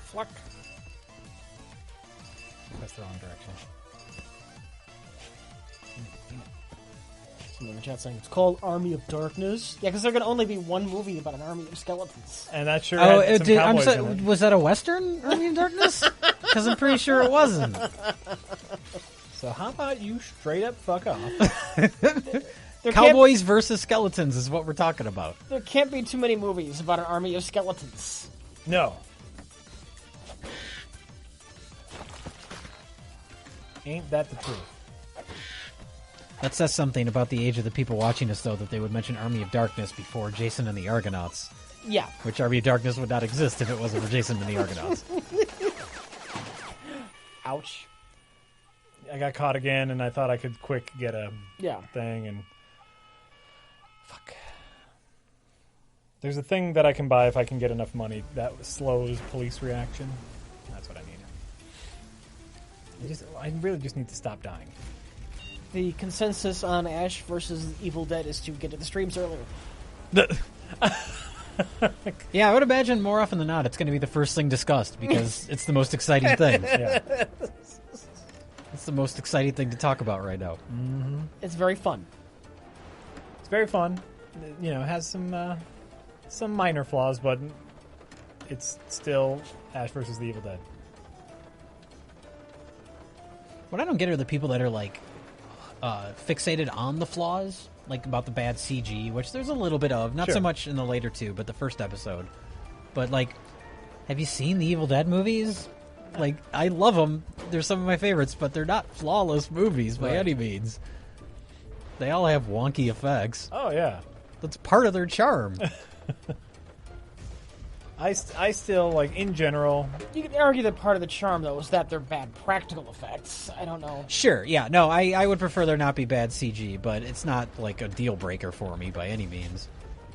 Fluck. That's the wrong direction. Someone in the chat saying it's called Army of Darkness. Yeah, because there can only be one movie about an army of skeletons. And that sure had some cowboys in it. Was that a Western Army of Darkness? Because I'm pretty sure it wasn't. So how about you straight up fuck off? Cowboys versus skeletons is what we're talking about. There can't be too many movies about an army of skeletons. No. Ain't that the truth? That says something about the age of the people watching us, though, that they would mention Army of Darkness before Jason and the Argonauts. Yeah. Which Army of Darkness would not exist if it wasn't for Jason and the Argonauts. Ouch. I got caught again, and I thought I could quick get a thing, and... Fuck. There's a thing that I can buy if I can get enough money that slows police reaction. That's what I need. I really just need to stop dying. The consensus on Ash versus Evil Dead is to get to the streams earlier. Yeah, I would imagine more often than not it's going to be the first thing discussed because it's the most exciting thing. Yeah. It's the most exciting thing to talk about right now. Mm-hmm. It's very fun. It's very fun. You know, it has some minor flaws, but it's still Ash versus the Evil Dead. What I don't get are the people that are like fixated on the flaws, like about the bad CG, which there's a little bit of, not so much in the later two, but the first episode. But like, have you seen the Evil Dead movies? Like, I love them. They're some of my favorites, but they're not flawless movies by any means. They all have wonky effects. Oh yeah, that's part of their charm. I still, like, in general... You could argue that part of the charm, though, is that they're bad practical effects. I don't know. Sure, yeah. No, I would prefer there not be bad CG, but it's not, like, a deal breaker for me by any means.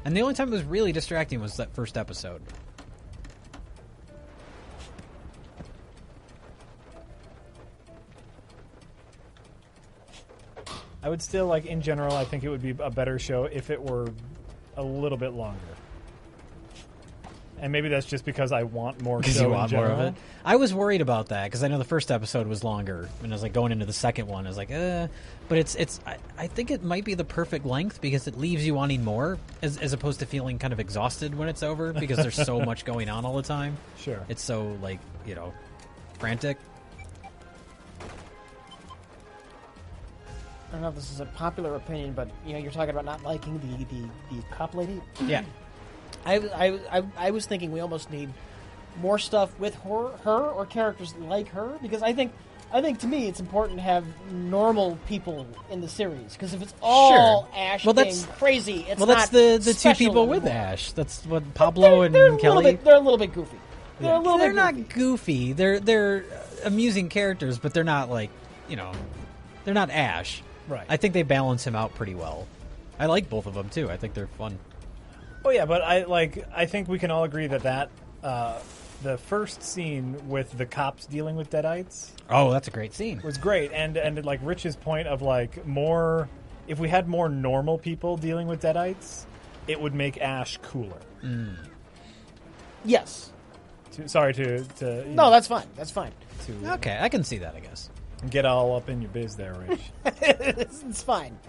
And the only time it was really distracting was that first episode. I would still, like, in general, I think it would be a better show if it were a little bit longer. And maybe that's just because I want more show you want in general. more of it. I was worried about that because I know the first episode was longer, and I was like going into the second one, I was like, but it's. I think it might be the perfect length because it leaves you wanting more, as opposed to feeling kind of exhausted when it's over because there's so much going on all the time. Sure, it's so like frantic. I don't know if this is a popular opinion, but you're talking about not liking the cop lady. Yeah. I was thinking we almost need more stuff with her or characters like her, because I think to me it's important to have normal people in the series, because if it's all Ash being crazy, it's that's not the two people anymore. with Ash. That's what Pablo and Kelly. They're a little bit goofy. They're not goofy. They're amusing characters, but they're not like they're not Ash. Right. I think they balance him out pretty well. I like both of them too. I think they're fun. Oh yeah, but I think we can all agree that the first scene with the cops dealing with Deadites. Oh, that's a great scene. Was great, and like Rich's point of like more, if we had more normal people dealing with Deadites, it would make Ash cooler. Mm. Yes. No, that's fine. That's fine. Okay, I can see that. I guess. Get all up in your biz there, Rich. It's fine.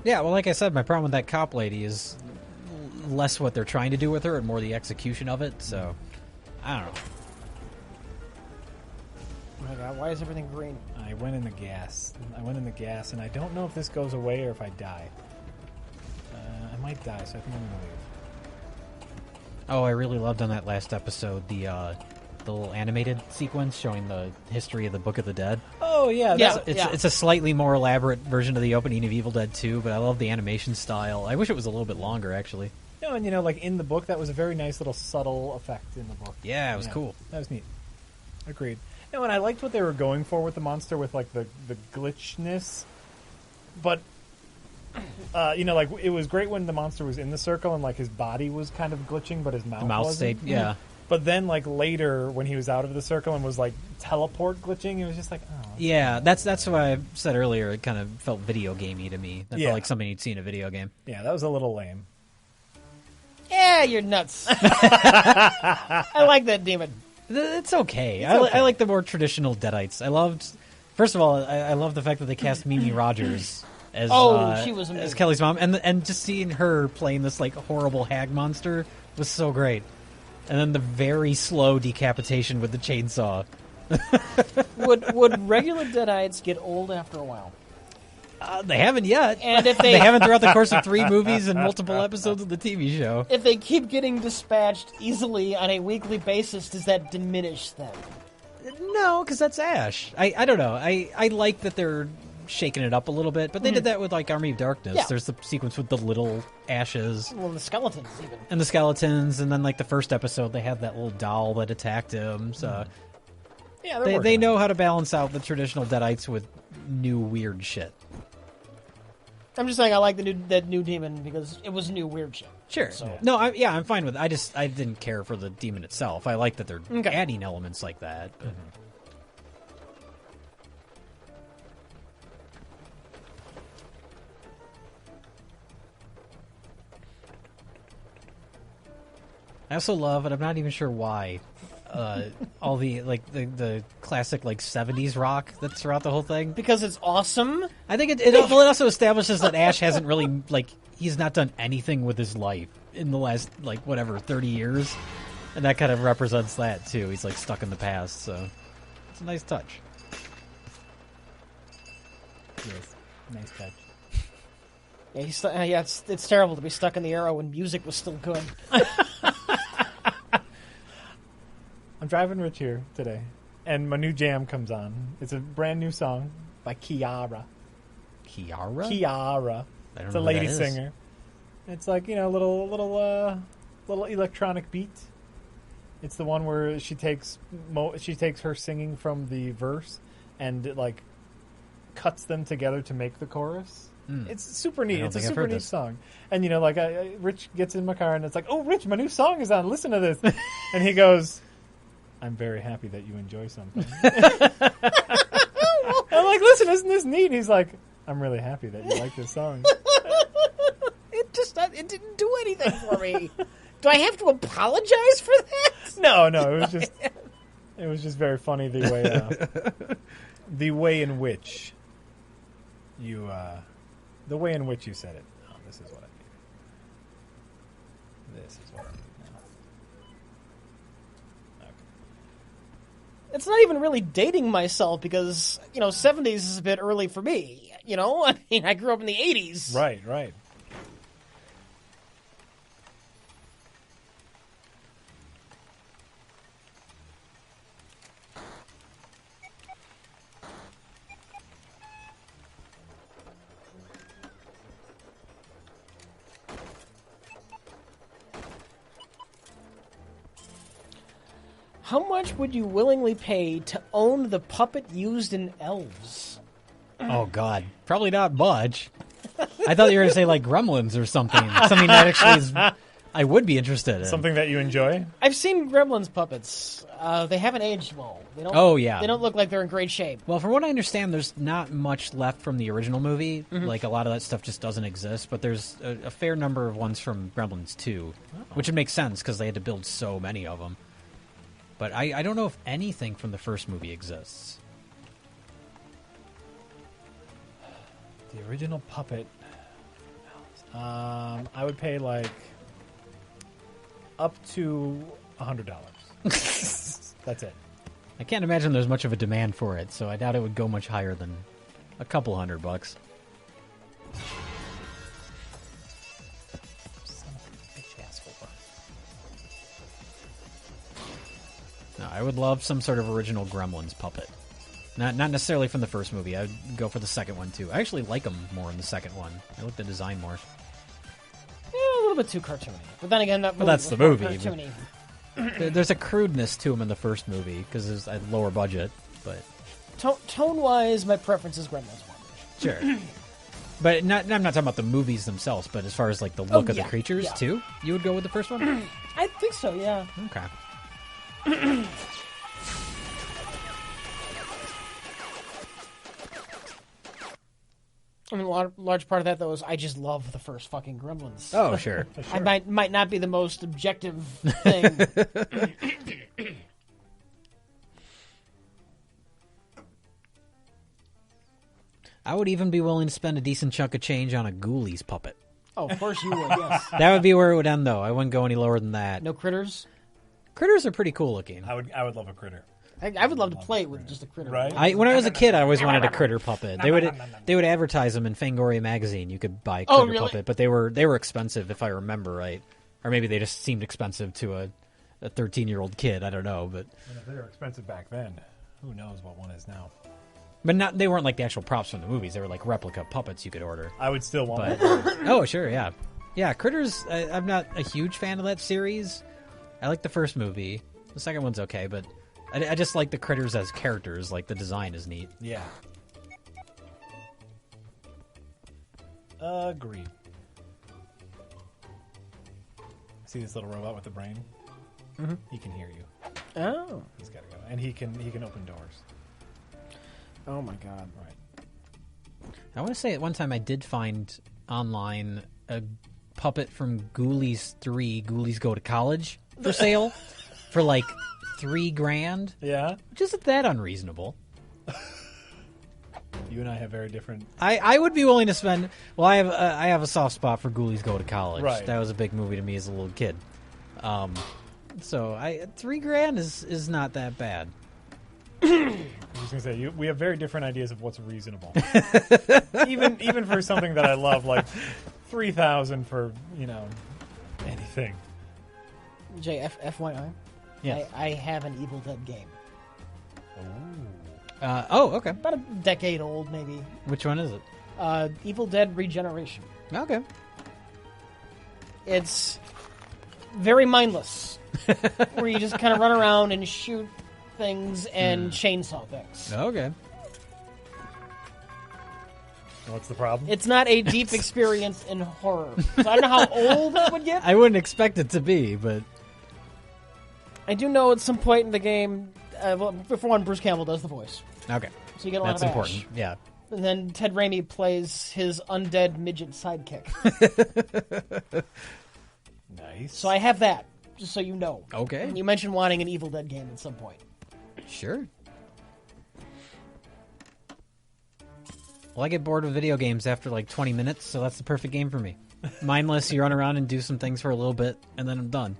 Yeah, well, like I said, my problem with that cop lady is less what they're trying to do with her and more the execution of it, so I don't know. Oh my God, why is everything green? I went in the gas, and I don't know if this goes away or if I die. I might die, so I think I'm going to leave. Oh, I really loved on that last episode the little animated sequence showing the history of the Book of the Dead. Oh, yeah. It's a slightly more elaborate version of the opening of Evil Dead 2, but I love the animation style. I wish it was a little bit longer, actually. No, and like in the book, that was a very nice little subtle effect in the book. Yeah, it was cool. That was neat. Agreed. No, and I liked what they were going for with the monster, with like the glitchness. But, like it was great when the monster was in the circle and like his body was kind of glitching, but his mouth wasn't. Stayed, yeah. But then, like, later, when he was out of the circle and was, like, teleport glitching, it was just like, oh. Yeah, that's why I said earlier it kind of felt video gamey to me. That felt like something you'd see in a video game. Yeah, that was a little lame. Yeah, you're nuts. I like that demon. It's okay. I like the more traditional Deadites. First of all, I love the fact that they cast Mimi Rogers as she was amazing. as Kelly's mom, and just seeing her playing this like horrible hag monster was so great. And then the very slow decapitation with the chainsaw. Would regular Deadites get old after a while? They haven't yet. And if they haven't throughout the course of 3 movies and multiple episodes of the TV show. If they keep getting dispatched easily on a weekly basis, does that diminish them? No, because that's Ash. I don't know. I like that they're shaking it up a little bit, but they did that with like Army of Darkness. Yeah. There's the sequence with the little Ashes. Well, the skeletons even. And the skeletons, and then like the first episode, they had that little doll that attacked him. So Yeah, they know how to balance out the traditional Deadites with new weird shit. I'm just saying I like that new demon because it was new weird shit. Sure. So. No, I'm fine with it. I didn't care for the demon itself. I like that they're adding elements like that. But. I also love, and I'm not even sure why, all the the classic like 70s rock that's throughout the whole thing. Because it's awesome. I think it also establishes that Ash hasn't really he's not done anything with his life in the last 30 years, and that kind of represents that too. He's like stuck in the past, so it's a nice touch. Yes, nice touch. Yeah, it's terrible to be stuck in the era when music was still good. I'm driving Rich here today, and my new jam comes on. It's a brand new song by Kiara. Kiara? Kiara. It's a lady singer. It's like, little electronic beat. It's the one where she takes her singing from the verse and it cuts them together to make the chorus. It's super neat. It's a super neat song. And Rich gets in my car and it's like, "Oh, Rich, my new song is on. Listen to this." And he goes, "I'm very happy that you enjoy something." I'm like, "Listen, isn't this neat?" He's like, "I'm really happy that you like this song." It didn't do anything for me. Do I have to apologize for that? No, it was just very funny the way in which you said it. Oh, this is what I need. This is what I need now. Okay. It's not even really dating myself because 70s is a bit early for me. I mean, I grew up in the 80s. Right. How much would you willingly pay to own the puppet used in Elves? Oh, God. Probably not much. I thought you were going to say, Gremlins or something. Something that actually is... I would be interested in. Something that you enjoy? I've seen Gremlins puppets. They haven't aged well. They don't, They don't look like they're in great shape. Well, from what I understand, there's not much left from the original movie. A lot of that stuff just doesn't exist. But there's a fair number of ones from Gremlins 2, which would make sense because they had to build so many of them. But I don't know if anything from the first movie exists. The original puppet. I would pay up to $100. That's it. I can't imagine there's much of a demand for it, so I doubt it would go much higher than a couple $100. No, I would love some sort of original Gremlins puppet. Not necessarily from the first movie. I would go for the second one, too. I actually like them more in the second one. I like the design more. Yeah, a little bit too cartoony. But then again, that's the movie. Cartoony. There's a crudeness to them in the first movie because there's a lower budget. But tone-wise, my preference is Gremlins 1. Sure. But I'm not talking about the movies themselves, but as far as the look of the creatures, too? You would go with the first one? I think so, yeah. Okay. I mean, a large part of that, though, is I just love the first fucking Gremlins. Oh, sure. I might not be the most objective thing. I would even be willing to spend a decent chunk of change on a Ghoulies puppet. Oh, of course you would, yes. That would be where it would end, though. I wouldn't go any lower than that. No critters? Critters are pretty cool looking. I would love a critter. I would love to play with just a critter. Right? When I was a kid, I always wanted a critter puppet. They would advertise them in Fangoria magazine. You could buy a critter puppet, but they were expensive if I remember right, or maybe they just seemed expensive to a 13-year-old kid. I don't know, but if they were expensive back then, who knows what one is now? But they weren't like the actual props from the movies. They were like replica puppets you could order. I would still want one. Oh, sure, yeah. Yeah, Critters, I'm not a huge fan of that series. I like the first movie. The second one's okay, but I just like the Critters as characters. Like, the design is neat. Yeah. Agreed. See this little robot with the brain? Mm-hmm. He can hear you. Oh. He's got to go. And he can open doors. Oh, my God. Right. I want to say at one time I did find online a puppet from Ghoulies 3, Ghoulies Go to College, for sale for like $3,000. Yeah? Which isn't that unreasonable. You and I have very different... I would be willing to spend... Well, I have a soft spot for Ghoulies Go to College. Right. That was a big movie to me as a little kid. So $3,000 is not that bad. I was going to say, we have very different ideas of what's reasonable. even for something that I love, like $3,000 for, anything. Jay, FYI, yes. I have an Evil Dead game. Okay. About a decade old, maybe. Which one is it? Evil Dead Regeneration. Okay. It's very mindless, where you just kind of run around and shoot things and chainsaw things. Okay. What's the problem? It's not a deep experience in horror. So I don't know how old it would get. I wouldn't expect it to be, but... I do know at some point in the game, for one, Bruce Campbell does the voice. Okay. So you get a lot That's of important, Ash. yeah. And then Ted Raimi plays his undead midget sidekick. Nice. So I have that, just so you know. Okay. You mentioned wanting an Evil Dead game at some point. Sure. Well, I get bored with video games after like 20 minutes, so that's the perfect game for me. Mindless, you run around and do some things for a little bit, and then I'm done.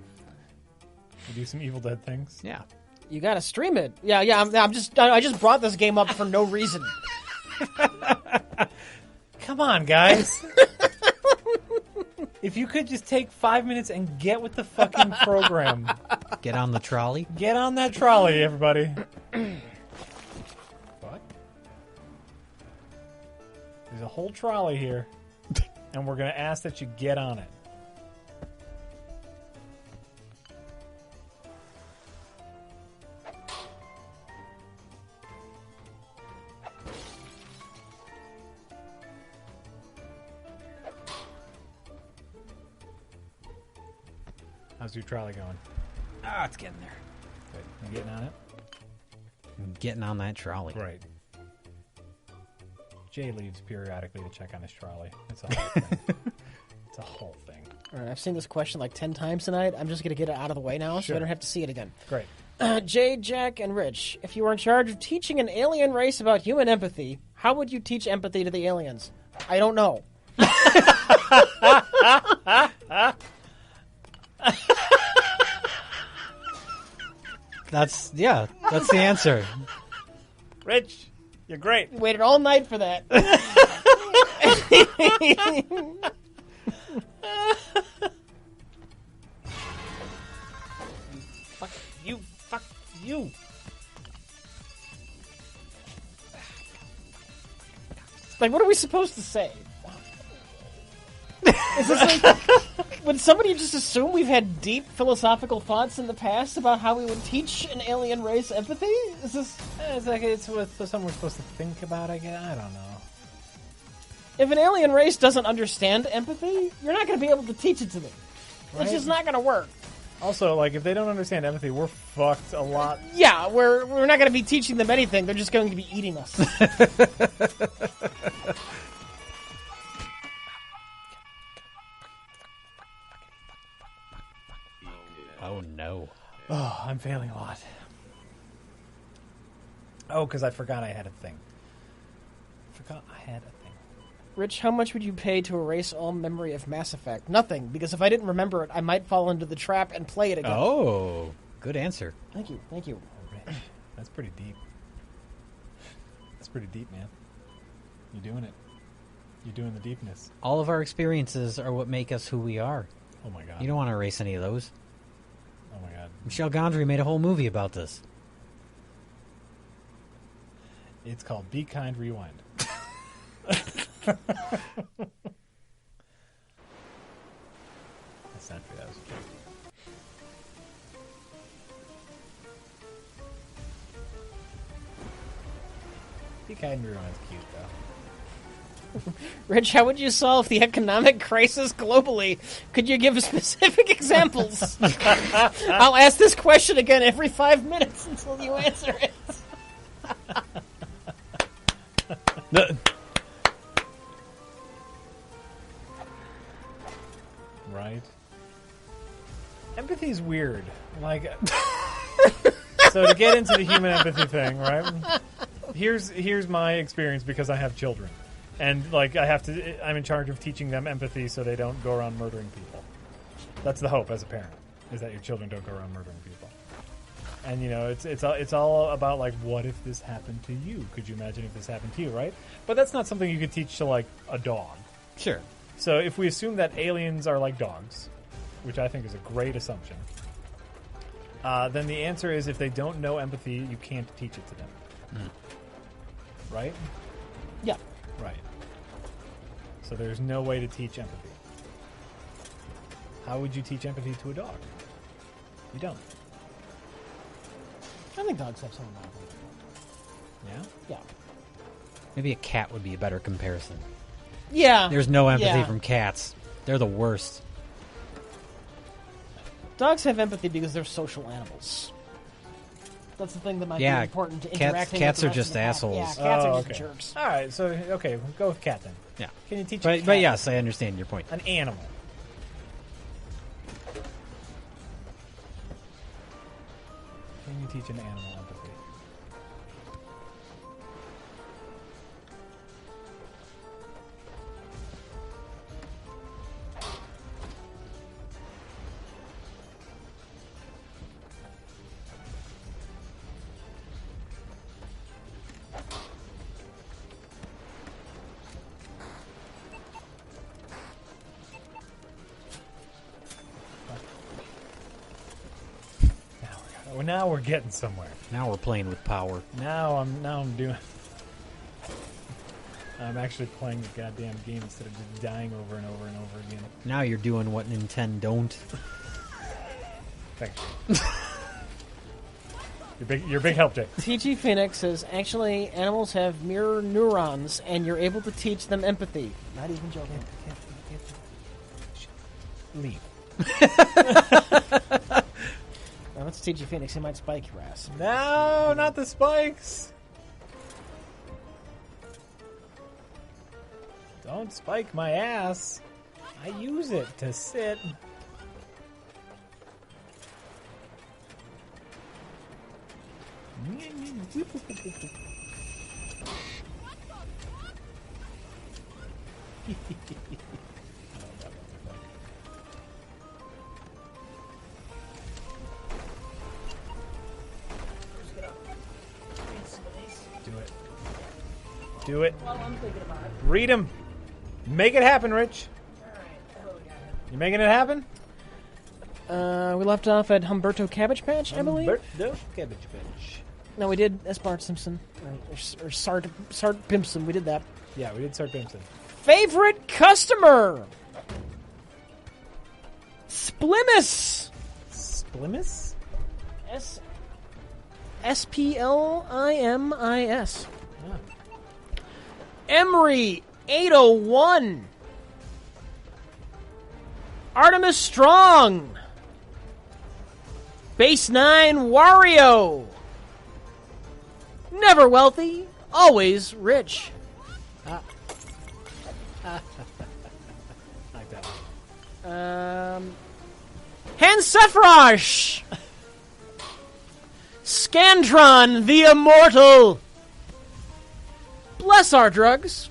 You do some Evil Dead things? Yeah. You gotta stream it. Yeah. I just brought this game up for no reason. Come on, guys. If you could just take 5 minutes and get with the fucking program. Get on the trolley. Get on that trolley, everybody. What? There's a whole trolley here, and we're going to ask that you get on it. How's your trolley going? It's getting there. Good. You getting on it? I'm getting on that trolley. Great. Jay leaves periodically to check on his trolley. It's a whole thing. It's a whole thing. All right, I've seen this question like 10 times tonight. I'm just going to get it out of the way now so I don't have to see it again. Great. Jay, Jack, and Rich, if you were in charge of teaching an alien race about human empathy, how would you teach empathy to the aliens? I don't know. That's the answer. Rich, you're great. Waited all night for that. Fuck you. Like, what are we supposed to say? Is this like, would somebody just assume we've had deep philosophical thoughts in the past about how we would teach an alien race empathy? Is this... It's like it's what something we're supposed to think about, I guess. I don't know. If an alien race doesn't understand empathy, you're not going to be able to teach it to them. Right? It's just not going to work. Also, like, if they don't understand empathy, we're fucked a lot. Yeah, we're not going to be teaching them anything. They're just going to be eating us. Oh, no. Oh, I'm failing a lot. Oh, because I forgot I had a thing. Rich, how much would you pay to erase all memory of Mass Effect? Nothing, because if I didn't remember it, I might fall into the trap and play it again. Oh, good answer. Thank you. Rich, that's pretty deep. That's pretty deep, man. You're doing it. You're doing the deepness. All of our experiences are what make us who we are. Oh, my God. You don't want to erase any of those. Oh, my God. Michel Gondry made a whole movie about this. It's called Be Kind, Rewind. That's not true. That was a joke. Be Kind, Rewind's cute, though. Rich, how would you solve the economic crisis globally? Could you give specific examples? I'll ask this question again every 5 minutes until you answer it. Right? Empathy's weird. Like, so to get into the human empathy thing, right? Here's my experience because I have children. And, like, I'm in charge of teaching them empathy so they don't go around murdering people. That's the hope as a parent, is that your children don't go around murdering people. And, you know, it's all about, like, what if this happened to you? Could you imagine if this happened to you, right? But that's not something you could teach to, like, a dog. Sure. So if we assume that aliens are like dogs, which I think is a great assumption, then the answer is if they don't know empathy, you can't teach it to them. Right? Yeah. Right. So there's no way to teach empathy. How would you teach empathy to a dog? You don't. I think dogs have some empathy. Yeah? Yeah. Maybe a cat would be a better comparison. Yeah. There's no empathy from cats. They're the worst. Dogs have empathy because they're social animals. That's the thing that might be important to interacting cats with are just assholes. Yeah, cats are just jerks. All right, so, okay, we'll go with cat then. Yeah. Can you teach but, a cat? But yes, I understand your point. An animal. Can you teach an animal empathy? Well, now we're getting somewhere. Now we're playing with power. Now I'm doing. I'm actually playing the goddamn game instead of just dying over and over and over again. Now you're doing what Nintendo don't. Thanks. You're big help, Jake. TG Phoenix says, actually, animals have mirror neurons, and you're able to teach them empathy. Not even joking. Leave. Now, that's TG Phoenix. He might spike your ass. No, not the spikes. Don't spike my ass. I use it to sit. Do it. Well, I'm thinking about it. Read them. Make it happen, Rich. You making it happen? We left off at Humberto Cabbage Patch, I believe. Humberto Cabbage Patch. No, we did Bart Simpson. Or Sart Pimpson. We did that. Yeah, we did Sart Pimpson. Favorite customer! Splimus! Splimus? Splimis. Ah. Emery 801. Artemis Strong. Base 9 Wario. Never wealthy, always rich. Like that one. Hansefrosh. Scantron the Immortal. Bless our drugs.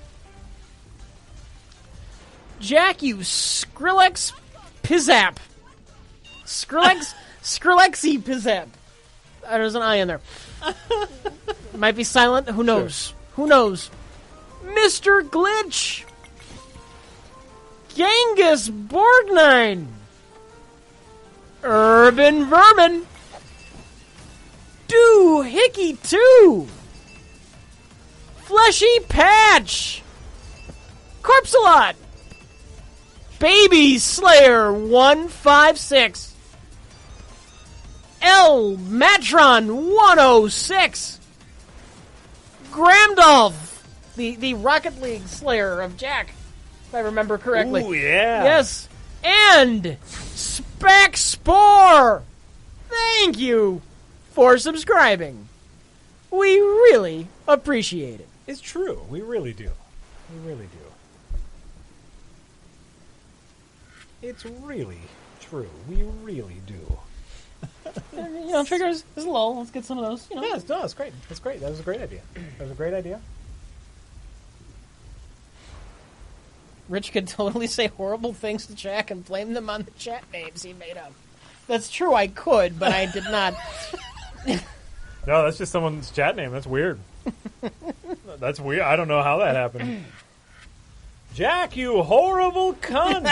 Jack, you Skrillex Pizzap. Skrillexy Pizzap. There's an I in there. Might be silent. Who knows? Sure. Who knows? Mr. Glitch. Genghis Borgnine. Urban Vermin. Doohickey 2. Fleshy Patch. Corpsalot. Baby Slayer 156. L Matron 106. Gramdolph, the Rocket League Slayer of Jack, if I remember correctly. Ooh, yeah. Yes. And Spec Spore. Thank you for subscribing. We really appreciate it. It's true. We really do. We really do. It's really true. We really do. Triggers is low. Let's get some of those. Yeah, it's great. It's great. That was a great idea. Rich could totally say horrible things to Jack and blame them on the chat names he made up. That's true, I could, but I did not. No, that's just someone's chat name. That's weird. That's weird. I don't know how that happened. Jack, you horrible cunt!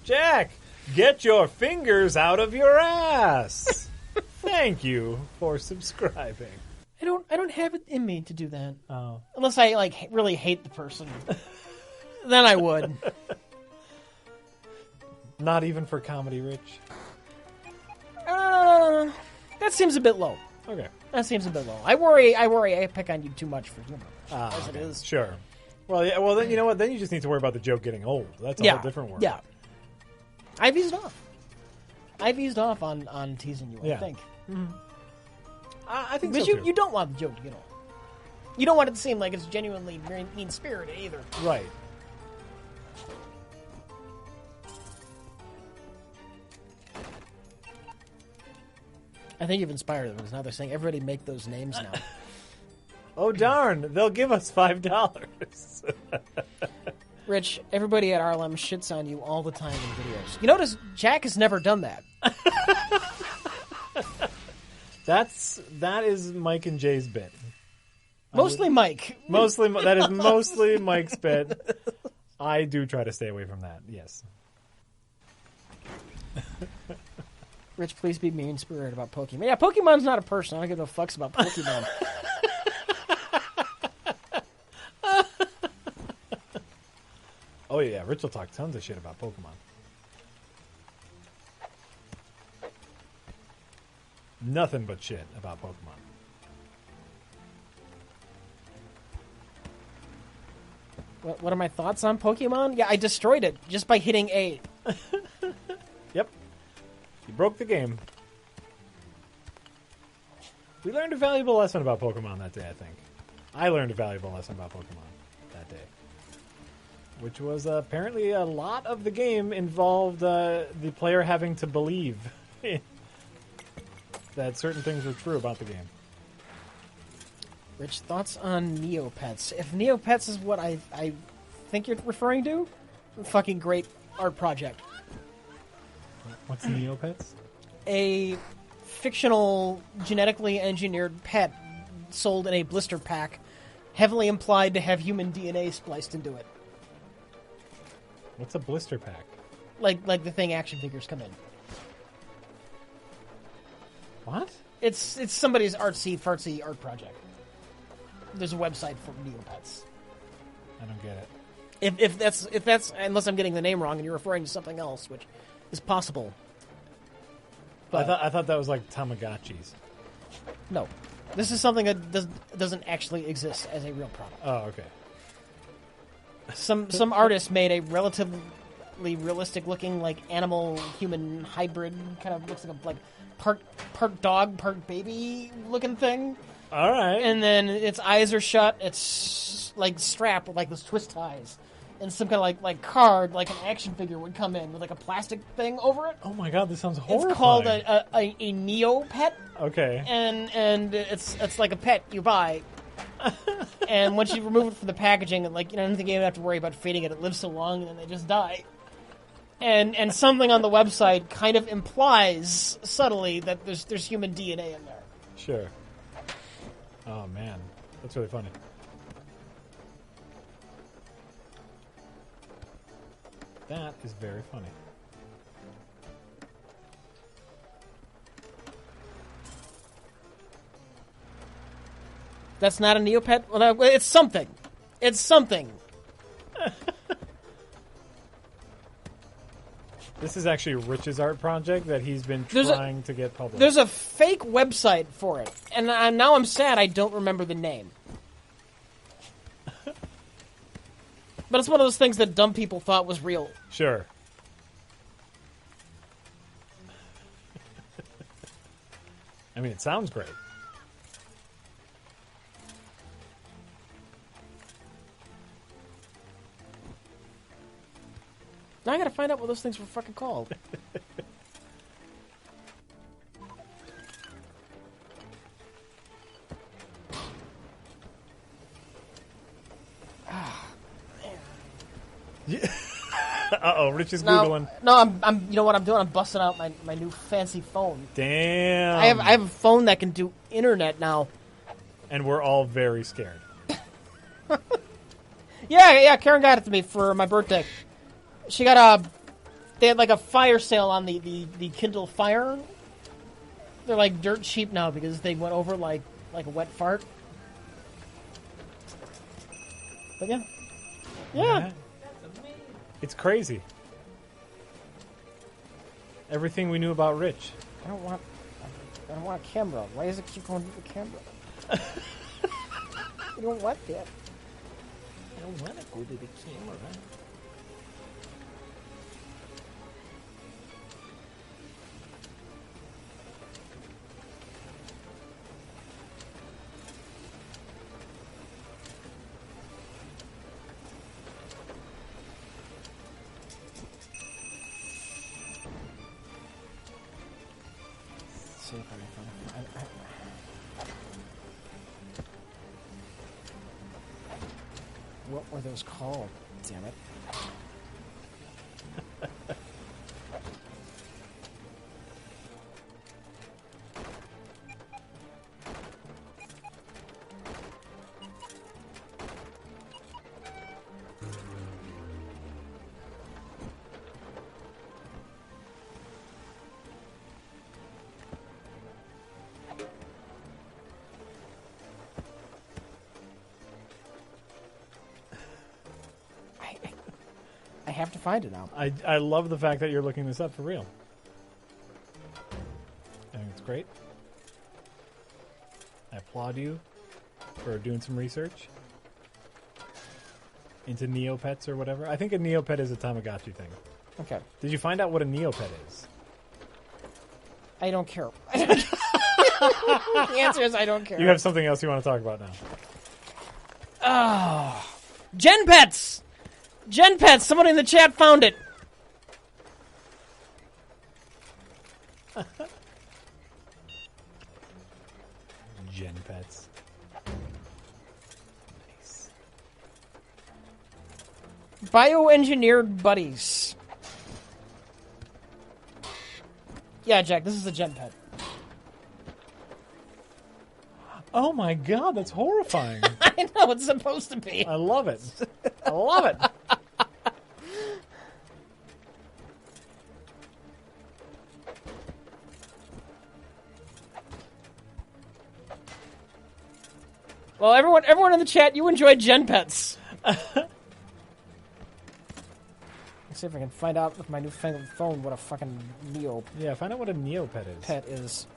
Jack, get your fingers out of your ass! Thank you for subscribing. I don't have it in me to do that. Oh. Unless I really hate the person. Then I would. Not even for comedy, Rich? That seems a bit low. Okay. That seems a bit low. I worry I pick on you too much for humor. As it is. Sure. Well, yeah. Well, then you know what? Then you just need to worry about the joke getting old. That's a whole different world. Yeah. I've eased off on teasing you, I think. Mm-hmm. I think because so, too. You don't want the joke to get old. You don't want it to seem like it's genuinely mean-spirited either. Right. I think you've inspired them because now they're saying everybody make those names now. Oh, darn. They'll give us $5. Rich, everybody at RLM shits on you all the time in videos. You notice Jack has never done that. That is Mike and Jay's bit. Mostly Mike. That is mostly Mike's bit. I do try to stay away from that, yes. Rich, please be mean-spirited about Pokemon. Yeah, Pokemon's not a person. I don't give no fucks about Pokemon. Oh, yeah, Rich will talk tons of shit about Pokemon. Nothing but shit about Pokemon. What are my thoughts on Pokemon? Yeah, I destroyed it just by hitting A. Yep. You broke the game. We learned a valuable lesson about Pokemon that day, I think. I learned a valuable lesson about Pokemon that day. Which was apparently a lot of the game involved the player having to believe that certain things were true about the game. Rich, thoughts on Neopets? If Neopets is what I think you're referring to, fucking great art project. What's Neopets? A fictional, genetically engineered pet sold in a blister pack, heavily implied to have human DNA spliced into it. What's a blister pack? Like the thing action figures come in. What? It's somebody's artsy fartsy art project. There's a website for Neopets. I don't get it. If that's unless I'm getting the name wrong and you're referring to something else, which is possible. But I thought that was like Tamagotchis. No, this is something that doesn't actually exist as a real product. Oh, okay. Some artist made a relative really realistic looking, like animal human hybrid, kind of looks like part dog, part baby looking thing. All right. And then its eyes are shut. It's like strapped with like those twist ties. And some kind of like card, like an action figure would come in with like a plastic thing over it. Oh my god, this sounds horrifying. It's called a Neo-Pet. Okay. And it's like a pet you buy. And once you remove it from the packaging, like, you know, I don't think you even have to worry about feeding it. It lives so long and then they just die. And something on the website kind of implies subtly that there's human DNA in there. Sure. Oh man, that's really funny. That is very funny. That's not a Neopet? Well, it's something. It's something. This is actually Rich's art project that he's been trying to get published. There's a fake website for it, and now I'm sad I don't remember the name. But it's one of those things that dumb people thought was real. Sure. I mean, it sounds great. Now I gotta find out what those things were fucking called. Uh-oh, Rich is Googling. No, I'm. You know what I'm doing? I'm busting out my new fancy phone. Damn. I have a phone that can do internet now. And we're all very scared. Yeah. Karen got it to me for my birthday. She got they had like a fire sale on the Kindle Fire. They're like dirt cheap now because they went over like a wet fart. But yeah. It's crazy. Everything we knew about Rich. I don't want a camera. Why does it keep going to the camera? You don't want that. I don't want to go to the camera. See if I can find it. What were those called? Damn it. I have to find it now. I love the fact that you're looking this up for real. I think it's great. I applaud you for doing some research into Neopets or whatever. I think a Neopet is a Tamagotchi thing. Okay. Did you find out what a Neopet is? I don't care. The answer is I don't care. You have something else you want to talk about now. Oh. Gen Pets! Gen Pets! Someone in the chat found it. Gen Pets. Nice. Bioengineered buddies. Yeah, Jack, this is a Gen Pet. Oh my god, that's horrifying. I know, it's supposed to be. I love it. I love it. Well, everyone in the chat, you enjoyed Gen Pets. Let's see if I can find out with my newfangled phone what a fucking Neo Yeah, find out what a Neopet is. Pet is.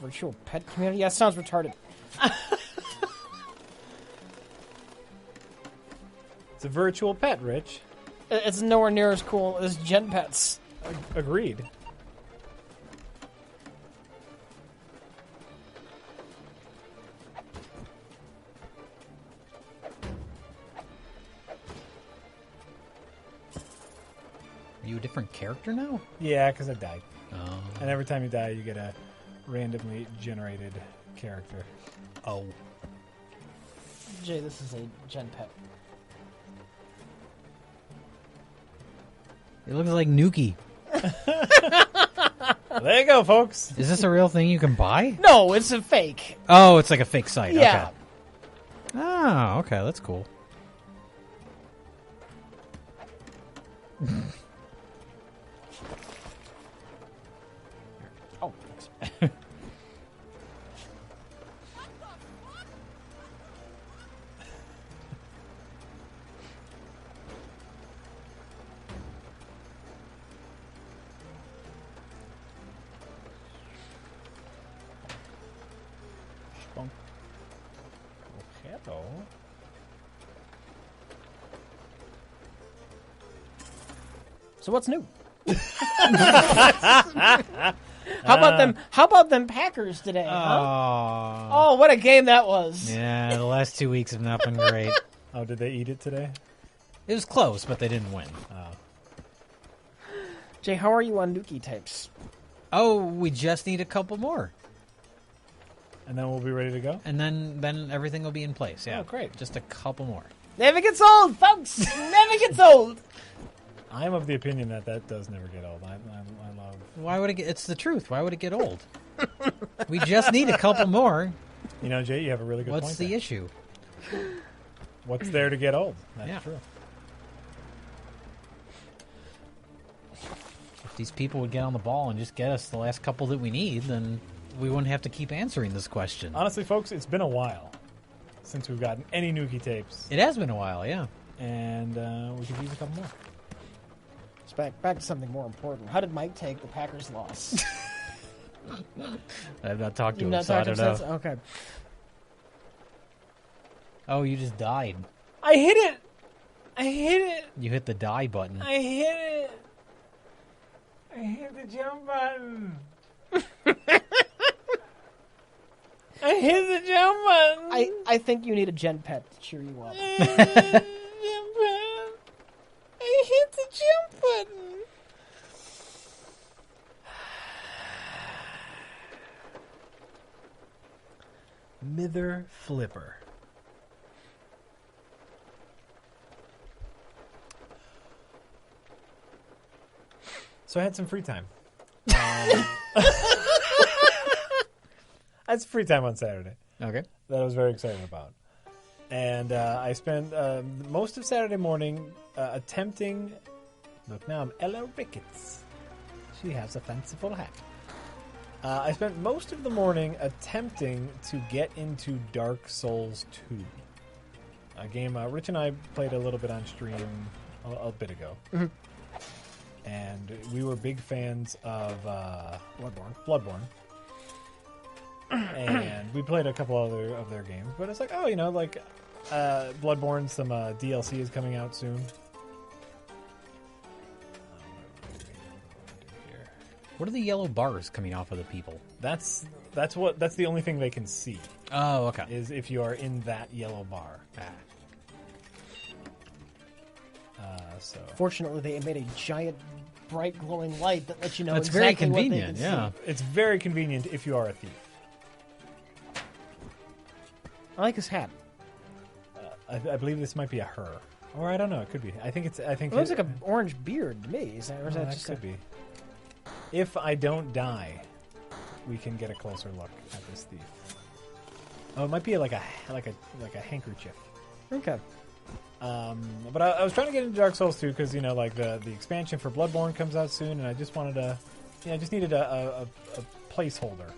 Virtual pet community? Yeah, sounds retarded. It's a virtual pet, Rich. It's nowhere near as cool as Gen Pets. Agreed. Are you a different character now? Yeah, because I died. Oh. And every time you die, you get a randomly generated character. Oh. Jay, this is a Gen Pet. It looks like Nuki. There you go, folks. Is this a real thing you can buy? No, it's a fake. Oh, it's like a fake site. Yeah. Okay. Oh, okay. That's cool. Oh, thanks. Hello. So what's new? How about them Packers today? Huh? Oh, what a game that was! Yeah, the last 2 weeks have not been great. Oh, did they eat it today? It was close, but they didn't win. Jay, how are you on Nuki types? Oh, we just need a couple more. And then we'll be ready to go? And then everything will be in place, yeah. Oh, great. Just a couple more. Never gets old, folks! Never gets old! I'm of the opinion that does never get old. I love... Why would it get... It's the truth. Why would it get old? We just need a couple more. You know, Jay, you have a really good point. What's the issue? What's there to get old? That's Yeah. true. If these people would get on the ball and just get us the last couple that we need, then we wouldn't have to keep answering this question. Honestly, folks, it's been a while since we've gotten any Nuki tapes. It has been a while, yeah. And we could use a couple more. Let's back to something more important. How did Mike take the Packers' loss? I've not talked to You've him, not so I talked don't to know. him since? Okay. Oh, you just died. I hit it! I hit it! You hit the die button. I hit it! I hit the jump button! I hit the jump button! I think you need a Gen Pet to cheer you up. I hit the jump button! Mither Flipper. So I had some free time. I had some free time on Saturday. Okay. That I was very excited about. And I spent most of Saturday morning attempting... Look, now I'm Ella Ricketts. She has a fanciful hat. I spent most of the morning attempting to get into Dark Souls 2. A game Rich and I played a little bit on stream a bit ago. Mm-hmm. And we were big fans of Bloodborne. And we played a couple other of their games. But it's like, oh, you know, like Bloodborne, some DLC is coming out soon. What are the yellow bars coming off of the people? That's the only thing they can see. Oh, okay. Is if you are in that yellow bar. So Fortunately, they made a giant, bright, glowing light that lets you know That's exactly very convenient, what they can see. it's very convenient if you are a thief. I like his hat. I believe this might be a her, or I don't know. It could be. I think It looks like an orange beard to me. Is that, or is that that just could be. If I don't die, we can get a closer look at this thief. Oh, it might be like a handkerchief. Okay. But I was trying to get into Dark Souls 2 because, you know, like the expansion for Bloodborne comes out soon, and I just wanted to, I just needed a placeholder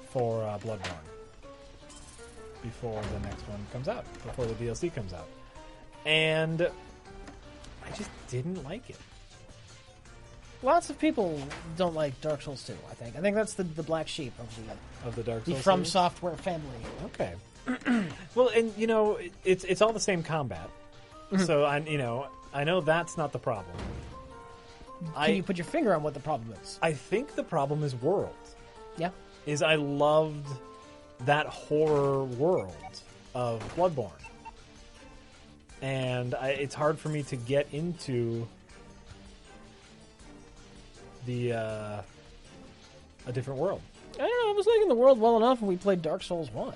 for Bloodborne before the next one comes out, before the DLC comes out, and I just didn't like it. Lots of people don't like Dark Souls 2, I think. I think that's the black sheep of the Dark Souls the From series? Software family. Okay. Well, and it's all the same combat. So I know that's not the problem. Can you put your finger on what the problem is? I think the problem is world. Yeah. Is I loved that horror world of Bloodborne. And it's hard for me to get into a different world. I don't know. I was liking the world well enough when we played Dark Souls 1.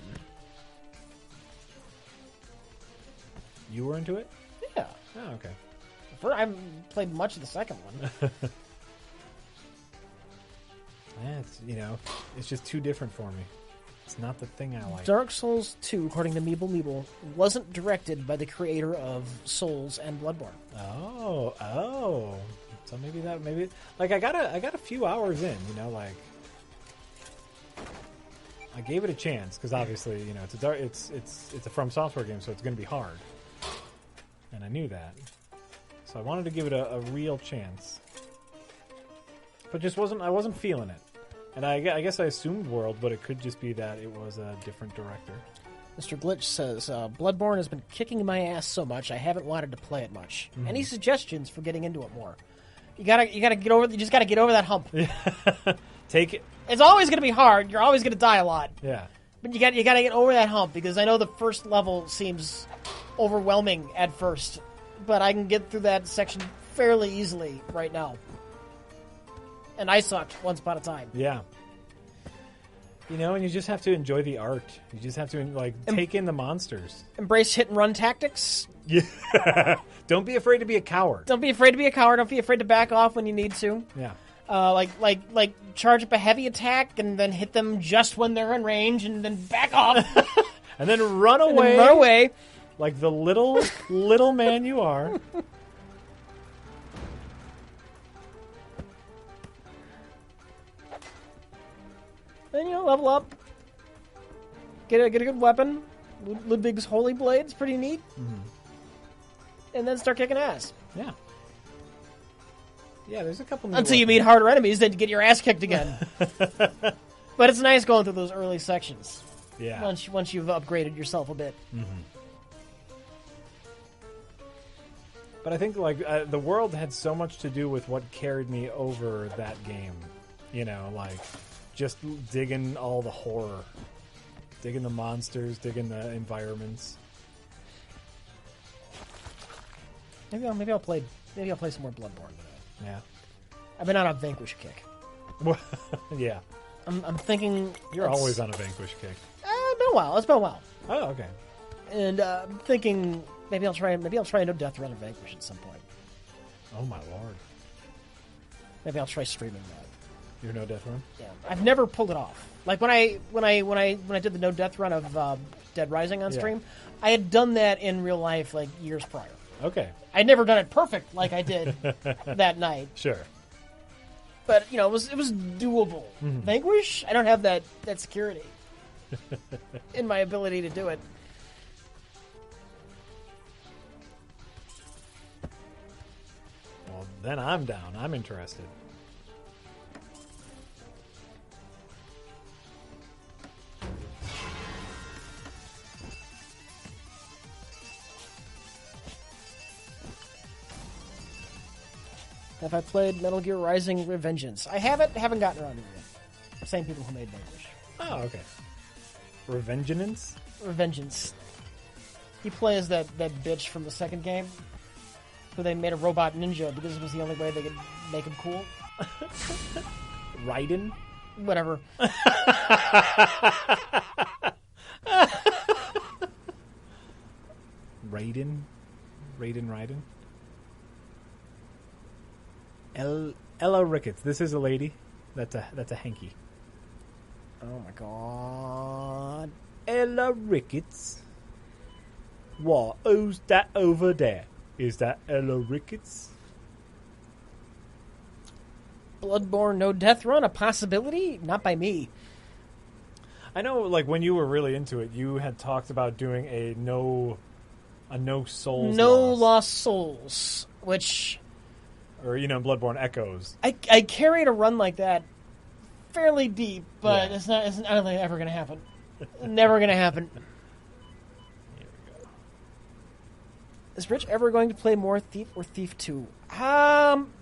You were into it? Yeah. Oh, okay. I haven't played much of the second one. Yeah, it's just too different for me. It's not the thing I like. Dark Souls 2, according to Meeble, wasn't directed by the creator of Souls and Bloodborne. Oh. So maybe like I got a few hours in, I gave it a chance because obviously, it's a From Software game, so it's going to be hard. And I knew that. So I wanted to give it a real chance. But I wasn't feeling it. And I guess I assumed world, but it could just be that it was a different director. Mr. Glitch says, Bloodborne has been kicking my ass so much I haven't wanted to play it much. Any suggestions for getting into it more? You gotta get over. You just gotta get over that hump. Take it. It's always gonna be hard. You're always gonna die a lot. Yeah. But you gotta get over that hump because I know the first level seems overwhelming at first, but I can get through that section fairly easily right now. And I sucked once upon a time. Yeah. And you just have to enjoy the art. You just have to take in the monsters. Embrace hit and run tactics. Yeah. Don't be afraid to be a coward. Don't be afraid to be a coward. Don't be afraid to back off when you need to. Yeah. Like charge up a heavy attack and then hit them just when they're in range and then back off. And then run away. Run away. Like the little man you are. Then, level up. Get a good weapon. Ludwig's Holy Blade's pretty neat. Mm-hmm. And then start kicking ass. Yeah. Yeah, there's a couple new until you meet harder enemies, then you get your ass kicked again. But it's nice going through those early sections. Yeah. Once you've upgraded yourself a bit. Mm-hmm. But I think the world had so much to do with what carried me over that game. Just digging all the horror, digging the monsters, digging the environments. Maybe I'll play some more Bloodborne. Yeah. I've been on a Vanquish kick. Yeah. I'm thinking you're always on a Vanquish kick. It's been a while. Oh, okay. And I'm thinking maybe I'll try a no death run of Vanquish at some point. Oh my lord. Maybe I'll try streaming that. Your no death run? Yeah, I've never pulled it off. Like when I did the no death run of Dead Rising on stream, I had done that in real life like years prior. Okay. I'd never done it perfect like I did that night. Sure. But it was doable. Mm-hmm. Vanquish, I don't have that security in my ability to do it. Well, then I'm down. I'm interested. Have I played Metal Gear Rising: Revengeance? I haven't gotten around to it yet. Same people who made Vanquish. Oh, okay. Revengeance? Revengeance. He plays that bitch from the second game, who they made a robot ninja because it was the only way they could make him cool. Raiden? Whatever. Raiden? Ella Ricketts. This is a lady. That's a hanky. Oh my god. Ella Ricketts. What? Who's that over there? Is that Ella Ricketts? Bloodborne no death run, a possibility? Not by me. I know, when you were really into it, you had talked about doing a no souls. No lost souls, which or Bloodborne Echoes. I carried a run like that fairly deep, but it's not. I don't think ever going to happen. Never going to happen. Here we go. Is Rich ever going to play more Thief or Thief 2?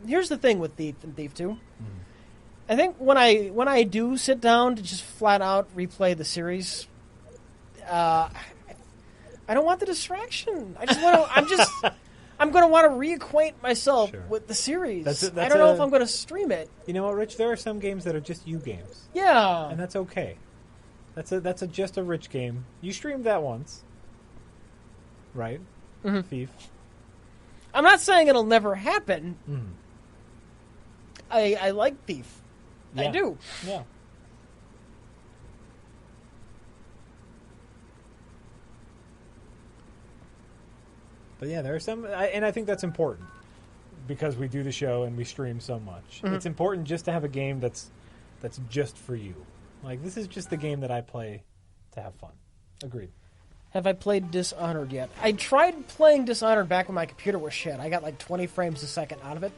Here's the thing with Thief and Thief 2. I think when I do sit down to just flat out replay the series, I don't want the distraction. I just want to. I'm going to want to reacquaint myself with the series. That's I don't know if I'm going to stream it. You know what, Rich? There are some games that are just you games. Yeah, and that's okay. That's just a Rich game. You streamed that once, right? Mm-hmm. Thief. I'm not saying it'll never happen. Mm-hmm. I like Thief. Yeah. I do. Yeah. But yeah, there are some, and I think that's important because we do the show and we stream so much. Mm-hmm. It's important just to have a game that's just for you. Like, this is just the game that I play to have fun. Agreed. Have I played Dishonored yet? I tried playing Dishonored back when my computer was shit. I got like 20 frames a second out of it,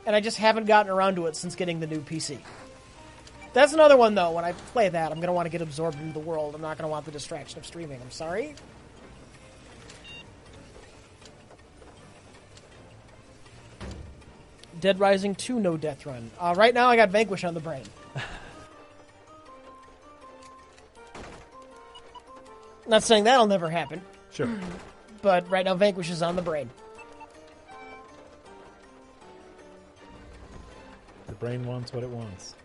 and I just haven't gotten around to it since getting the new PC. That's another one, though. When I play that, I'm going to want to get absorbed into the world. I'm not going to want the distraction of streaming. I'm sorry. Dead Rising 2, no death run. Right now, I got Vanquish on the brain. Not saying that'll never happen. Sure. But right now, Vanquish is on the brain. The brain wants what it wants.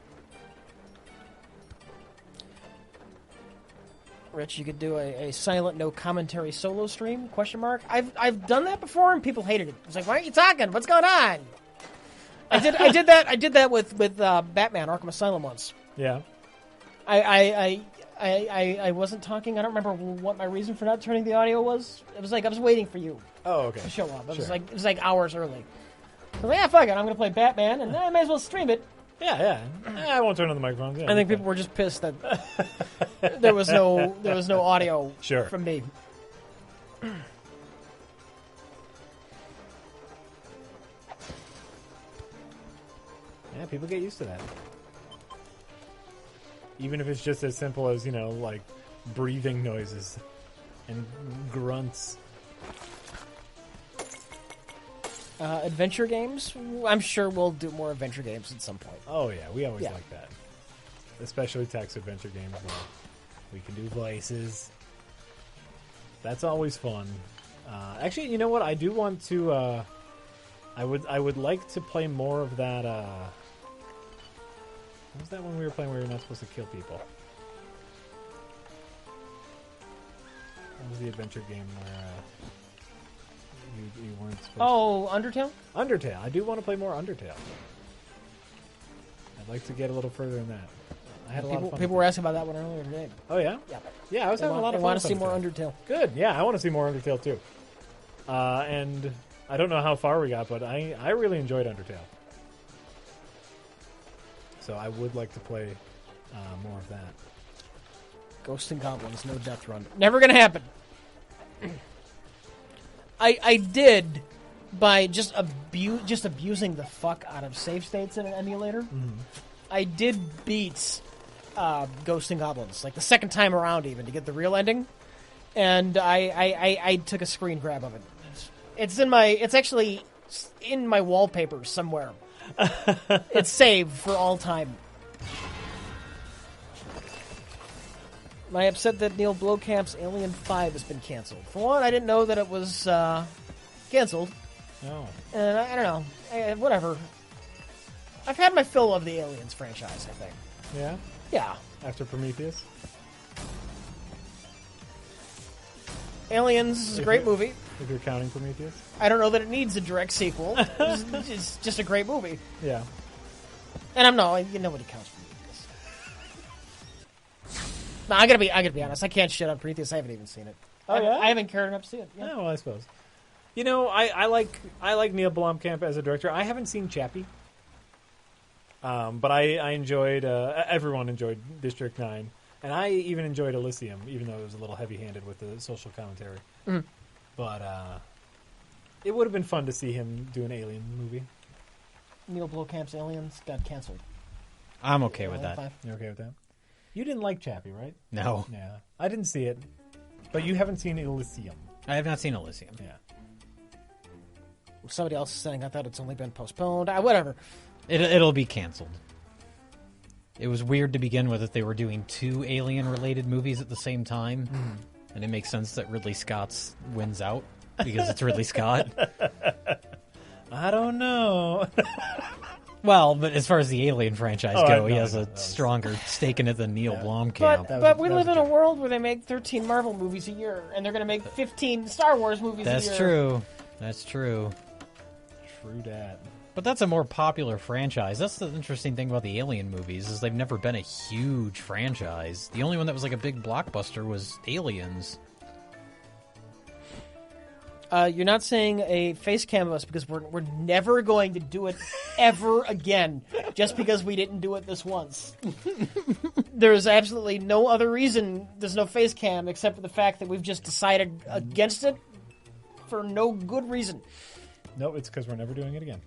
Rich, you could do a silent, no commentary solo stream? ? I've done that before, and people hated it. It's like, why aren't you talking? What's going on? I did that with Batman Arkham Asylum once. Yeah. I wasn't talking. I don't remember what my reason for not turning the audio was. It was like I was waiting for you. Oh, okay. To show up. It was like hours early. I was like, yeah, fuck it. I'm going to play Batman, and I may as well stream it. Yeah. I won't turn on the microphone. Yeah, I think people were just pissed that there was no audio from me. Yeah, people get used to that. Even if it's just as simple as, like breathing noises and grunts. Adventure games? I'm sure we'll do more adventure games at some point. Oh, yeah. We always like that. Especially text adventure games where we can do voices. That's always fun. Actually, you know what? I do want to... I would like to play more of that... What was that one we were playing where you're not supposed to kill people? What was the adventure game where you weren't supposed to... Undertale? Undertale. I do want to play more Undertale. I'd like to get a little further in that. I had a lot of fun. People were asking about that one earlier today. Oh, yeah? Yeah. Yeah, I was having a lot of fun. I want to see more Undertale. Good. Yeah, I want to see more Undertale, too. And I don't know how far we got, but I really enjoyed Undertale. So I would like to play more of that. Ghosts and Goblins, no death run. Never gonna happen. I did by just abusing the fuck out of save states in an emulator. Mm-hmm. I did beat Ghosts and Goblins like the second time around even to get the real ending, and I took a screen grab of it. It's actually in my wallpaper somewhere. It's saved for all time. Am I upset that Neil Blomkamp's Alien 5 has been canceled? For one, I didn't know that it was canceled. No. And I don't know. Whatever. I've had my fill of the Aliens franchise, I think. Yeah? Yeah. After Prometheus? Aliens is a great movie. If you're counting Prometheus? I don't know that it needs a direct sequel. It's just a great movie. Yeah. And nobody counts Prometheus. No, I gotta be honest. I can't shit on Prometheus. I haven't even seen it. Oh, yeah? I haven't cared enough to see it. Yeah. Oh, well, I suppose. I like Neil Blomkamp as a director. I haven't seen Chappie. But I enjoyed, everyone enjoyed District 9. And I even enjoyed Elysium, even though it was a little heavy-handed with the social commentary. Mm. But it would have been fun to see him do an Alien movie. Neil Blomkamp's Aliens got canceled. I'm okay with that. You're okay with that? You didn't like Chappie, right? No. Yeah. I didn't see it. But you haven't seen Elysium. I have not seen Elysium. Yeah. Somebody else is saying, I thought it's only been postponed. Whatever. It'll be canceled. It was weird to begin with that they were doing 2 alien-related movies at the same time. And it makes sense that Ridley Scott's wins out because it's Ridley Scott. I don't know. Well, but as far as the Alien franchise he has a stronger stake in it than Neil Blomkamp. But we live in a world where they make 13 Marvel movies a year, and they're going to make 15 Star Wars movies a year. That's true. That's true. True dat. But that's a more popular franchise. That's the interesting thing about the Alien movies is they've never been a huge franchise. The only one that was like a big blockbuster was Aliens. You're not saying a face cam of us because we're never going to do it ever again just because we didn't do it this once. There's absolutely no other reason there's no face cam except for the fact that we've just decided against it for no good reason. No, it's because we're never doing it again.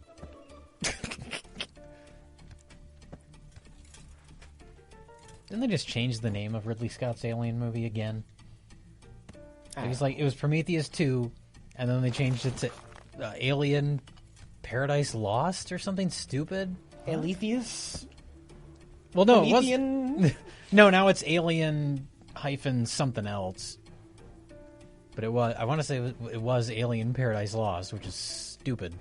Didn't they just change the name of Ridley Scott's Alien movie again? It was Prometheus 2, and then they changed it to Alien Paradise Lost or something stupid. Aletheus? Well, no, Promethean? it was. No, now it's Alien hyphen something else. But it was. I want to say it was Alien Paradise Lost, which is stupid.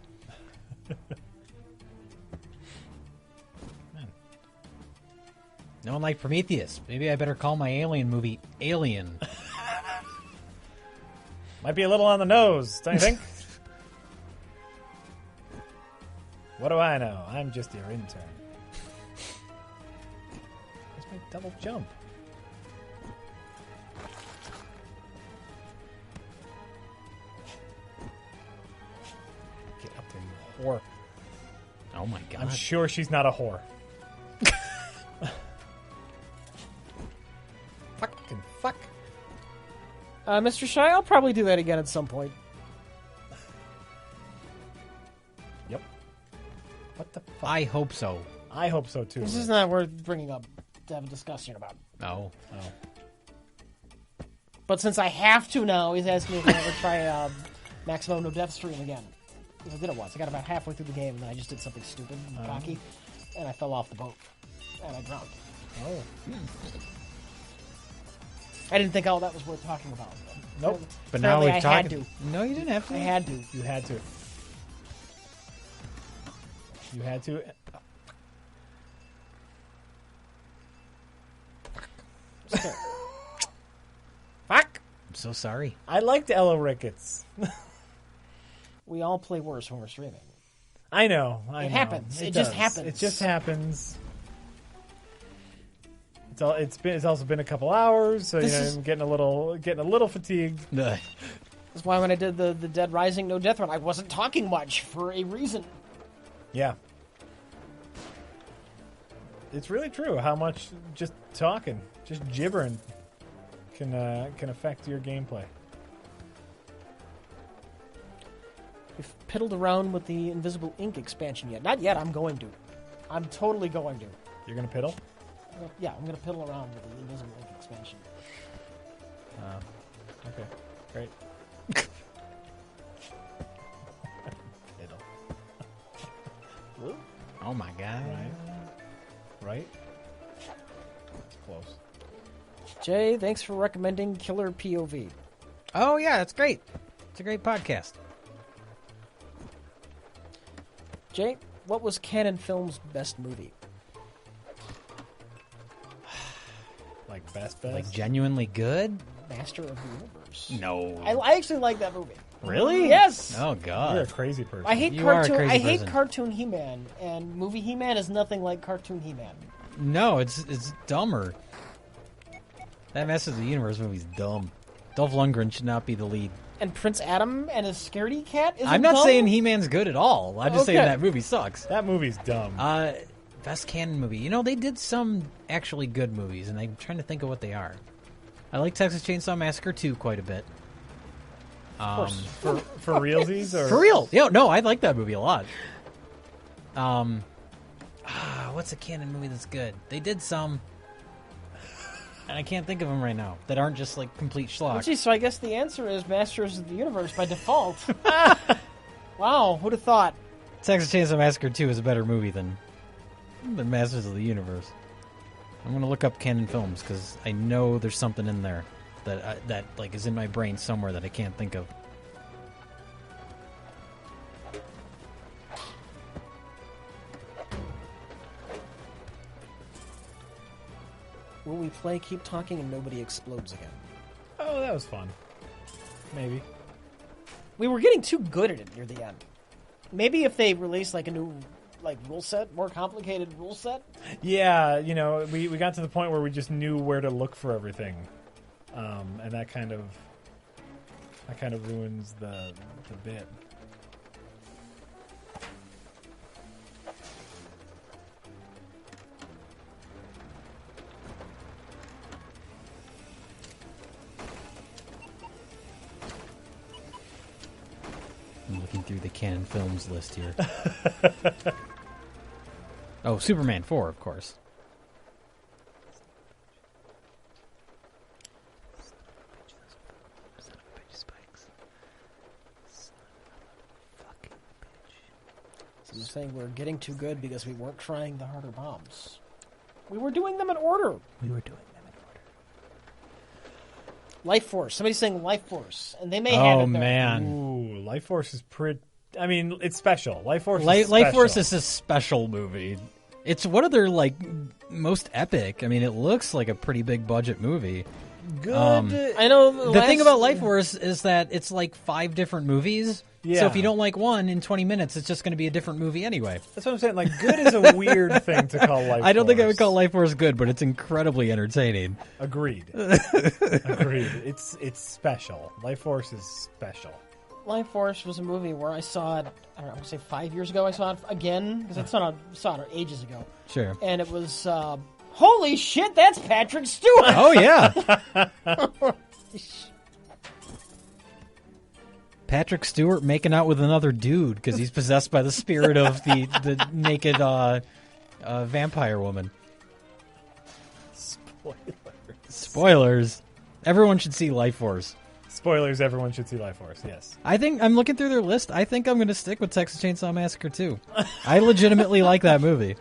No one liked Prometheus. Maybe I better call my Alien movie Alien. Might be a little on the nose, don't you think? What do I know? I'm just your intern. Let's make double jump. Get up there, you whore. Oh my god. I'm sure she's not a whore. Fucking fuck. Mr. Shy, I'll probably do that again at some point. Yep. What the fuck? I hope so. I hope so too. This is not worth bringing up to have a discussion about. No. Oh. But since I have to now, he's asking me if I ever try Maximum No Death Stream again. Because I did it once. I got about halfway through the game, and then I just did something stupid and cocky, and I fell off the boat, and I drowned. Oh. I didn't think all that was worth talking about. Nope. But now we've I talked. had to. No, you didn't have to. I had to. You had to. You had to. Fuck! I'm so sorry. I liked Ella Ricketts. We all play worse when we're streaming. I know. It happens. It does. just happens. It just happens. It's also been a couple hours, so I'm getting a little fatigued. Ugh. That's why when I did the Dead Rising No Death run, I wasn't talking much for a reason. Yeah. It's really true how much just talking, just gibbering can affect your gameplay. We've piddled around with the Invisible Ink expansion yet. Not yet, I'm going to. I'm totally going to. You're going to piddle? Yeah, I'm going to piddle around with the Invisible Ink expansion. Okay, great. Piddle. Oh my god. Right? It's close. Jay, thanks for recommending Killer POV. Oh yeah, that's great. It's a great podcast. Jay, what was Canon Films' best movie? Like best? Like genuinely good? Master of the Universe. No. I actually like that movie. Really? Yes. Oh god. You're a crazy person. I hate You are a cartoon. crazy I hate person. cartoon He-Man, and movie He-Man is nothing like cartoon He-Man. No, it's dumber. That Master of the Universe movie's dumb. Dolph Lundgren should not be the lead. And Prince Adam and his scaredy cat. I'm not dumb? saying He-Man's good at all. I'm just saying Okay. that movie sucks. That movie's dumb. Best canon movie. You know, they did some actually good movies, and I'm trying to think of what they are. I like Texas Chainsaw Massacre 2 quite a bit. For realsies? Or? For real. Yeah, no, I like that movie a lot. What's a Canon movie that's good? They did some, and I can't think of them right now, that aren't just like complete schlock. Well, geez, so I guess the answer is Masters of the Universe by default. Wow, who'd have thought? Texas Chainsaw Massacre 2 is a better movie than Masters of the Universe. I'm going to look up Canon Films, because I know there's something in there that like is in my brain somewhere that I can't think of. Will we play Keep Talking and Nobody Explodes again? Oh, that was fun. Maybe. We were getting too good at it near the end. Maybe if they released like a new rule set, more complicated rule set. Yeah, we got to the point where we just knew where to look for everything, and that kind of ruins the bit. I'm looking through the Canon Films list here. Oh, Superman 4, of course. So you're saying we're getting too good because we weren't trying the harder bombs. We were doing them in order. Life Force. Somebody's saying Life Force, and they may have it there. Oh, man. Ooh, Life Force is pretty... I mean, it's special. Life Force is special. Life Force is a special movie. It's one of their, most epic. I mean, it looks like a pretty big budget movie. Good. I know the thing about Life Force is that it's 5 different movies. Yeah. So if you don't like one in 20 minutes, it's just going to be a different movie anyway. That's what I'm saying. Good is a weird thing to call Life Force. I don't think I would call Life Force good, but it's incredibly entertaining. Agreed. Agreed. It's special. Life Force is special. Life Force was a movie where I saw it, I don't know, I would say 5 years ago I saw it again, because I saw it ages ago. Sure. And it was, holy shit, that's Patrick Stewart! Oh, yeah. Patrick Stewart making out with another dude because he's possessed by the spirit of the naked vampire woman. Spoilers. Everyone should see Life Force. Spoilers, everyone should see Life Force, yes. I think I'm looking through their list. I think I'm going to stick with Texas Chainsaw Massacre 2. I legitimately like that movie.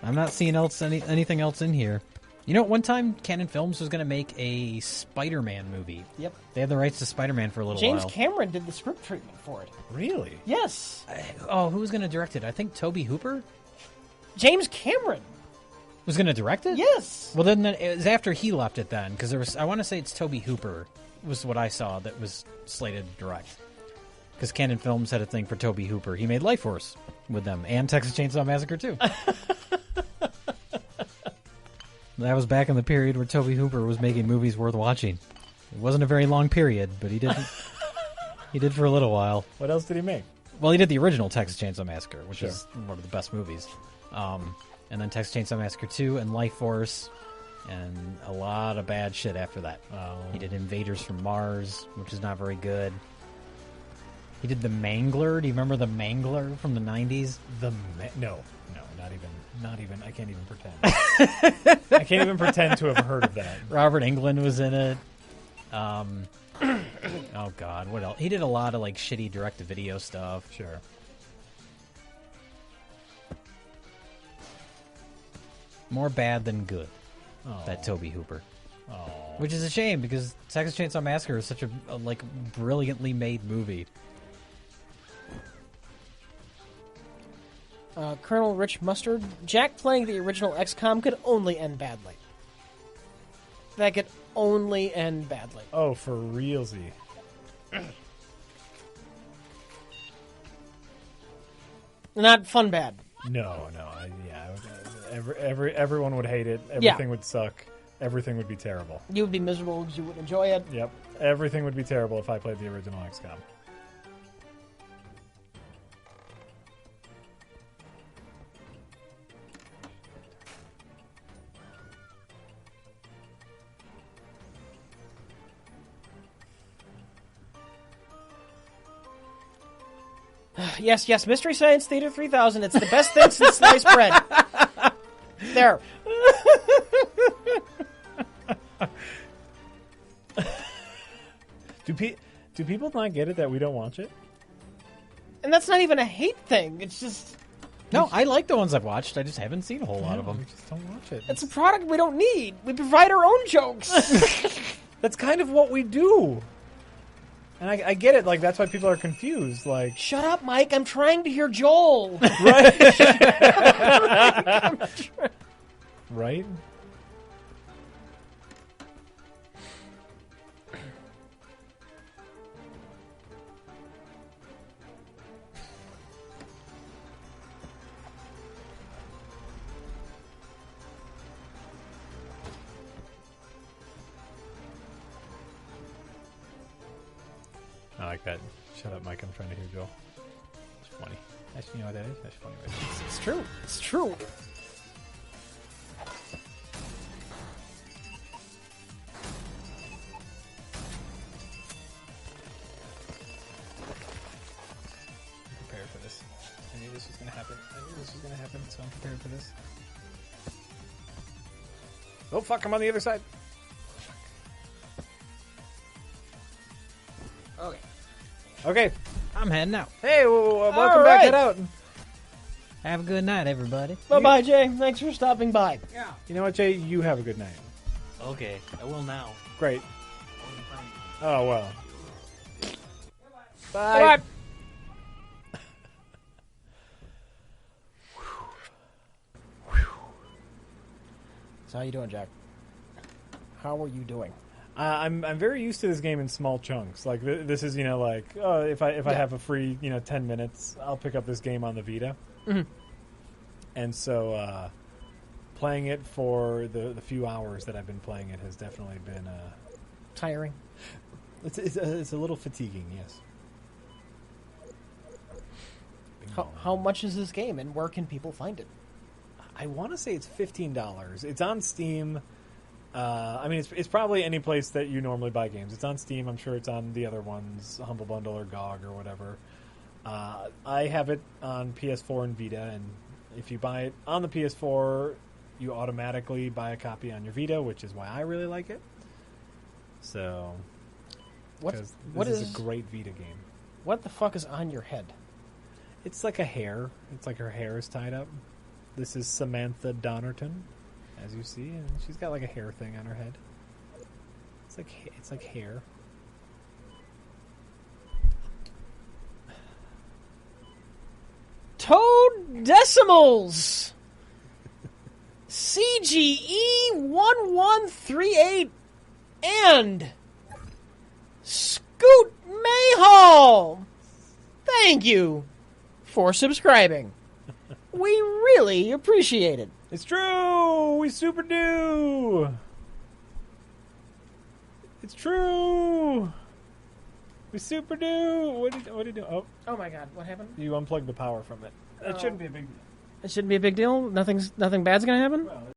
I'm not seeing anything else in here. You know, one time Canon Films was going to make a Spider-Man movie. Yep. They had the rights to Spider-Man for a little while. James Cameron did the script treatment for it. Really? Yes. Who was going to direct it? I think Tobe Hooper? James Cameron was going to direct it? Yes. Well, then it was after he left it then, because I want to say it's Tobe Hooper was what I saw that was slated to direct. Because Canon Films had a thing for Tobe Hooper. He made Life Force with them, and Texas Chainsaw Massacre 2. That was back in the period where Tobe Hooper was making movies worth watching. It wasn't a very long period, but he did. He did for a little while. What else did he make? Well, he did the original Texas Chainsaw Massacre, which Sure. is one of the best movies. And then Texas Chainsaw Massacre 2 and Life Force, and a lot of bad shit after that. Oh. He did Invaders from Mars, which is not very good. He did The Mangler. Do you remember The Mangler from the 90s? No, not even. I can't even pretend. I can't even pretend to have heard of that. Robert Englund was in it. Oh God, what else? He did a lot of shitty direct-to-video stuff. Sure. More bad than good. Oh. That Tobe Hooper. Oh. Which is a shame because Texas Chainsaw Massacre is such a brilliantly made movie. Colonel Rich Mustard, Jack playing the original XCOM could only end badly. That could only end badly. Oh, for realsy. Not fun bad. No. Everyone would hate it. Everything would suck. Everything would be terrible. You would be miserable because you wouldn't enjoy it. Yep. Everything would be terrible if I played the original XCOM. Yes, Mystery Science Theater 3000. It's the best thing since sliced bread. There. Do people not get it that we don't watch it? And that's not even a hate thing. It's just... No, I like the ones I've watched. I just haven't seen a whole lot of them. We just don't watch it. It's a product we don't need. We provide our own jokes. That's kind of what we do. And I get it. Like, that's why people are confused. Like, shut up, Mike. I'm trying to hear Joel. Right? Right? I like that. Shut up, Mike. I'm trying to hear Joel. It's funny. Actually, you know what that is? That's funny. Right? It's true. It's true. I'm prepared for this. I knew this was going to happen. So I'm prepared for this. Oh, fuck. I'm on the other side. Okay. I'm heading out. Hey, welcome back. Head out. Have a good night, everybody. Bye-bye, Jay. Thanks for stopping by. Yeah. You know what, Jay? You have a good night. Okay, I will now. Great. Oh, well. Bye. Bye. So how you doing, Jack? How are you doing? I'm very used to this game in small chunks. Like this is like if I have a free 10 minutes, I'll pick up this game on the Vita. Mm-hmm. And so playing it for the few hours that I've been playing it has definitely been tiring. It's a little fatiguing, yes. How much is this game, and where can people find it? I want to say it's $15. It's on Steam. I mean, it's probably any place that you normally buy games. It's on Steam. I'm sure it's on the other ones, Humble Bundle or GOG or whatever. I have it on PS4 and Vita, and if you buy it on the PS4, you automatically buy a copy on your Vita, which is why I really like it. So, because this is a great Vita game. What the fuck is on your head? It's like a hair. It's like her hair is tied up. This is Samantha Donnerton, as you see, and she's got like a hair thing on her head. It's like hair. Toad decimals. CGE 1138 and Scoot Mayhall. Thank you for subscribing. We really appreciate it. It's true. We super do. It's true. We super do. What did you do? Oh my God! What happened? You unplugged the power from it. That shouldn't be a big deal. It shouldn't be a big deal. Nothing bad's gonna happen. Well,